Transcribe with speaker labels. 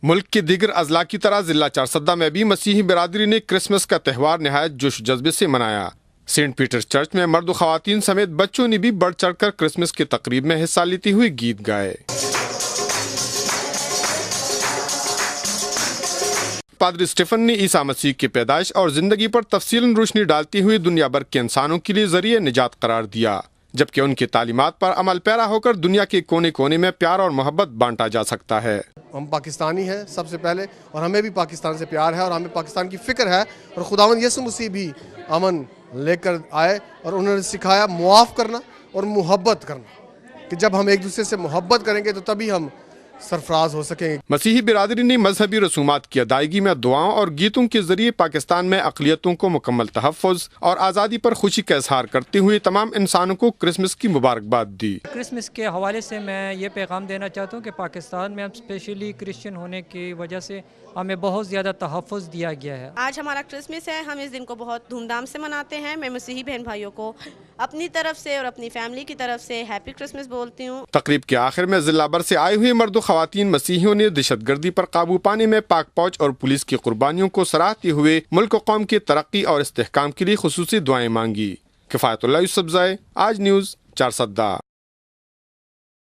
Speaker 1: ملک کے دیگر اضلاع کی طرح ضلع چارسدہ میں بھی مسیحی برادری نے کرسمس کا تہوار نہایت جوش و جذبے سے منایا۔ سینٹ پیٹرز چرچ میں مرد و خواتین سمیت بچوں نے بھی بڑھ چڑھ کر کرسمس کی تقریب میں حصہ لیتے ہوئے گیت گائے۔ پادری اسٹیفن نے عیسیٰ مسیح کی پیدائش اور زندگی پر تفصیلاً روشنی ڈالتے ہوئے دنیا بھر کے انسانوں کے لیے ذریعہ نجات قرار دیا، جبکہ ان کی تعلیمات پر عمل پیرا ہو کر دنیا کے کونے کونے میں پیار اور محبت بانٹا جا سکتا ہے۔
Speaker 2: ہم پاکستانی ہیں سب سے پہلے، اور ہمیں بھی پاکستان سے پیار ہے اور ہمیں پاکستان کی فکر ہے، اور خداوند یسوع مسیح بھی امن لے کر آئے اور انہوں نے سکھایا معاف کرنا اور محبت کرنا، کہ جب ہم ایک دوسرے سے محبت کریں گے تو تبھی ہم سرفراز ہو سکیں گے۔
Speaker 1: مسیحی برادری نے مذہبی رسومات کی ادائیگی میں دعاؤں اور گیتوں کے ذریعے پاکستان میں اقلیتوں کو مکمل تحفظ اور آزادی پر خوشی کا اظہار کرتے ہوئے تمام انسانوں کو کرسمس کی مبارکباد دی۔
Speaker 3: کرسمس کے حوالے سے میں یہ پیغام دینا چاہتا ہوں کہ پاکستان میں ہم اسپیشلی کرسچن ہونے کی وجہ سے ہمیں بہت زیادہ تحفظ دیا گیا ہے۔
Speaker 4: آج ہمارا کرسمس ہے، ہم اس دن کو بہت دھوم دھام سے مناتے ہیں۔ میں مسیحی بہن بھائیوں کو اپنی طرف سے اور اپنی فیملی کی طرف سے ہیپی کرسمس بولتی ہوں۔
Speaker 1: تقریب کے آخر میں ضلع بھر سے آئے ہوئے مرد و خواتین مسیحیوں نے دہشت گردی پر قابو پانے میں پاک فوج اور پولیس کی قربانیوں کو سراہتے ہوئے ملک و قوم کی ترقی اور استحکام کے لیے خصوصی دعائیں مانگی۔ کفایت اللہ یوسف زئی، آج نیوز، چارسدہ۔